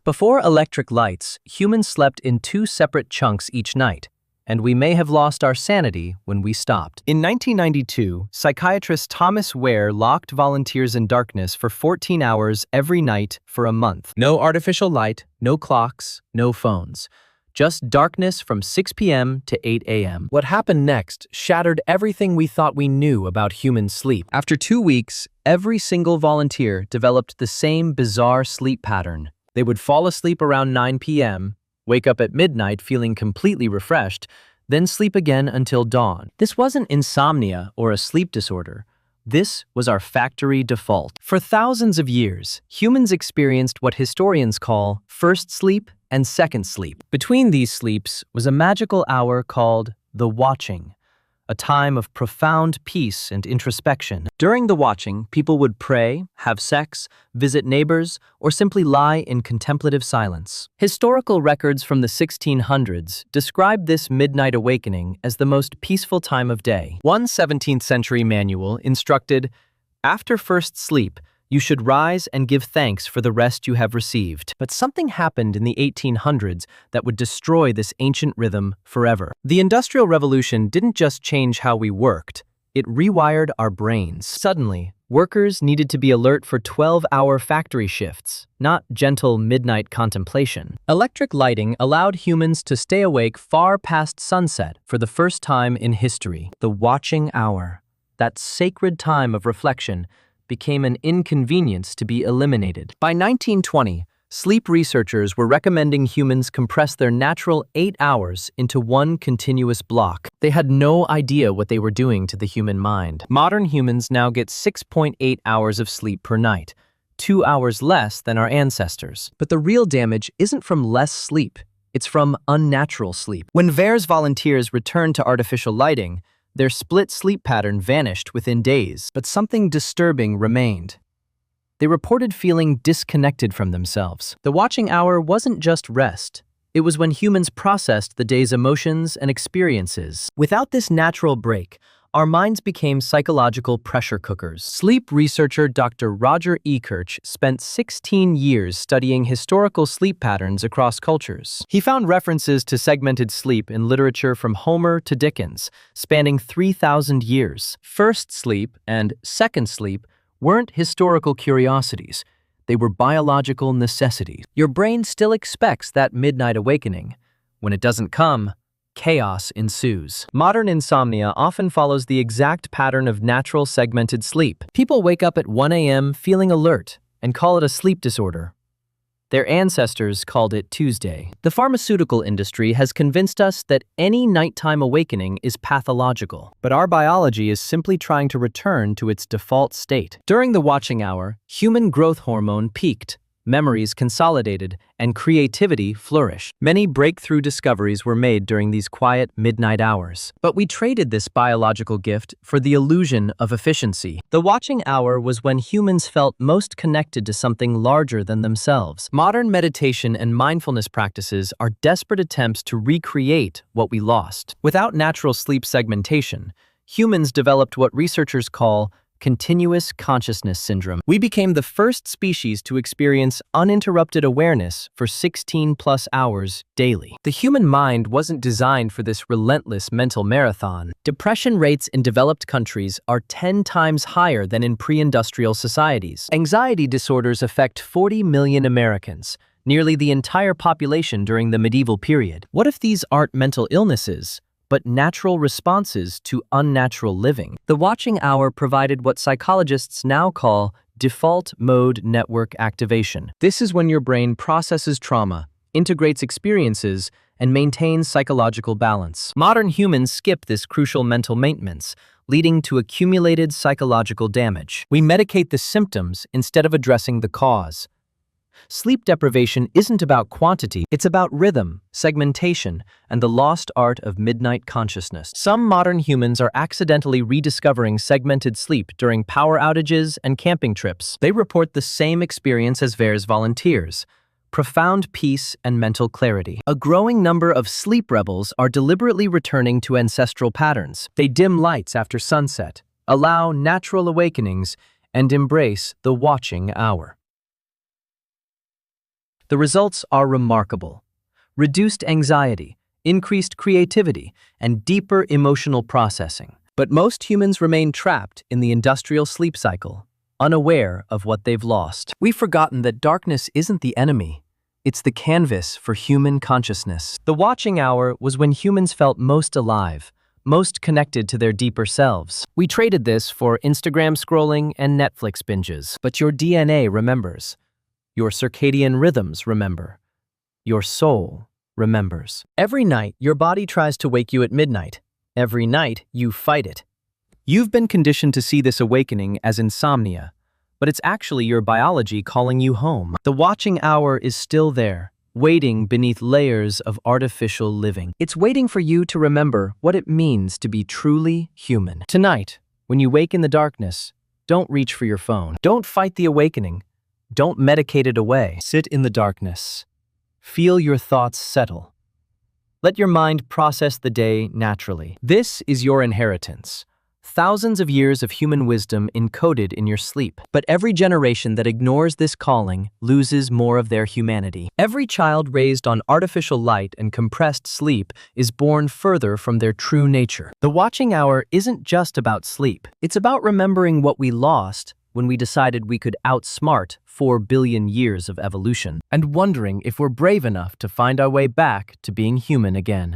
Before electric lights, humans slept in two separate chunks each night, and we may have lost our sanity when we stopped. In 1992, psychiatrist Thomas Ware locked volunteers in darkness for 14 hours every night for a month. No artificial light, no clocks, no phones. Just darkness from 6 p.m. to 8 a.m. What happened next shattered everything we thought we knew about human sleep. After 2 weeks, every single volunteer developed the same bizarre sleep pattern. They would fall asleep around 9 p.m., wake up at midnight feeling completely refreshed, then sleep again until dawn. This wasn't insomnia or a sleep disorder. This was our factory default. For thousands of years, humans experienced what historians call first sleep and second sleep. Between these sleeps was a magical hour called the watching, a time of profound peace and introspection. During the watching, people would pray, have sex, visit neighbors, or simply lie in contemplative silence. Historical records from the 1600s describe this midnight awakening as the most peaceful time of day. One 17th century manual instructed, "After first sleep, you should rise and give thanks for the rest you have received." But something happened in the 1800s that would destroy this ancient rhythm forever. The Industrial Revolution didn't just change how we worked, it rewired our brains. Suddenly, workers needed to be alert for 12-hour factory shifts, not gentle midnight contemplation. Electric lighting allowed humans to stay awake far past sunset for the first time in history. The watching hour, that sacred time of reflection, became an inconvenience to be eliminated. By 1920, sleep researchers were recommending humans compress their natural 8 hours into one continuous block. They had no idea what they were doing to the human mind. Modern humans now get 6.8 hours of sleep per night, 2 hours less than our ancestors. But the real damage isn't from less sleep, it's from unnatural sleep. When Ware's volunteers returned to artificial lighting, their split sleep pattern vanished within days, but something disturbing remained. They reported feeling disconnected from themselves. The watching hour wasn't just rest. It was when humans processed the day's emotions and experiences. Without this natural break, our minds became psychological pressure cookers. Sleep researcher Dr. Roger Kirch spent 16 years studying historical sleep patterns across cultures. He found references to segmented sleep in literature from Homer to Dickens, spanning 3,000 years. First sleep and second sleep weren't historical curiosities. They were biological necessities. Your brain still expects that midnight awakening. When it doesn't come, chaos ensues. Modern insomnia often follows the exact pattern of natural segmented sleep. People wake up at 1 a.m. feeling alert and call it a sleep disorder. Their ancestors called it Tuesday. The pharmaceutical industry has convinced us that any nighttime awakening is pathological, but our biology is simply trying to return to its default state. During the watching hour, human growth hormone peaked, memories consolidated, and creativity flourished. Many breakthrough discoveries were made during these quiet midnight hours. But we traded this biological gift for the illusion of efficiency. The watching hour was when humans felt most connected to something larger than themselves. Modern meditation and mindfulness practices are desperate attempts to recreate what we lost. Without natural sleep segmentation, humans developed what researchers call continuous consciousness syndrome. We became the first species to experience uninterrupted awareness for 16+ hours daily. The human mind wasn't designed for this relentless mental marathon. Depression rates in developed countries are 10 times higher than in pre-industrial societies. Anxiety disorders affect 40 million Americans, nearly the entire population during the medieval period. What if these aren't mental illnesses, but natural responses to unnatural living? The watching hour provided what psychologists now call default mode network activation. This is when your brain processes trauma, integrates experiences, and maintains psychological balance. Modern humans skip this crucial mental maintenance, leading to accumulated psychological damage. We medicate the symptoms instead of addressing the cause. Sleep deprivation isn't about quantity, it's about rhythm, segmentation, and the lost art of midnight consciousness. Some modern humans are accidentally rediscovering segmented sleep during power outages and camping trips. They report the same experience as Ware's volunteers: profound peace and mental clarity. A growing number of sleep rebels are deliberately returning to ancestral patterns. They dim lights after sunset, allow natural awakenings, and embrace the watching hour. The results are remarkable. Reduced anxiety, increased creativity, and deeper emotional processing. But most humans remain trapped in the industrial sleep cycle, unaware of what they've lost. We've forgotten that darkness isn't the enemy. It's the canvas for human consciousness. The watching hour was when humans felt most alive, most connected to their deeper selves. We traded this for Instagram scrolling and Netflix binges. But your DNA remembers. Your circadian rhythms remember. Your soul remembers. Every night, your body tries to wake you at midnight. Every night, you fight it. You've been conditioned to see this awakening as insomnia, but it's actually your biology calling you home. The watching hour is still there, waiting beneath layers of artificial living. It's waiting for you to remember what it means to be truly human. Tonight, when you wake in the darkness, don't reach for your phone. Don't fight the awakening. Don't medicate it away. Sit in the darkness. Feel your thoughts settle. Let your mind process the day naturally. This is your inheritance. Thousands of years of human wisdom encoded in your sleep. But every generation that ignores this calling loses more of their humanity. Every child raised on artificial light and compressed sleep is born further from their true nature. The watching hour isn't just about sleep. It's about remembering what we lost when we decided we could outsmart 4 billion years of evolution, and wondering if we're brave enough to find our way back to being human again.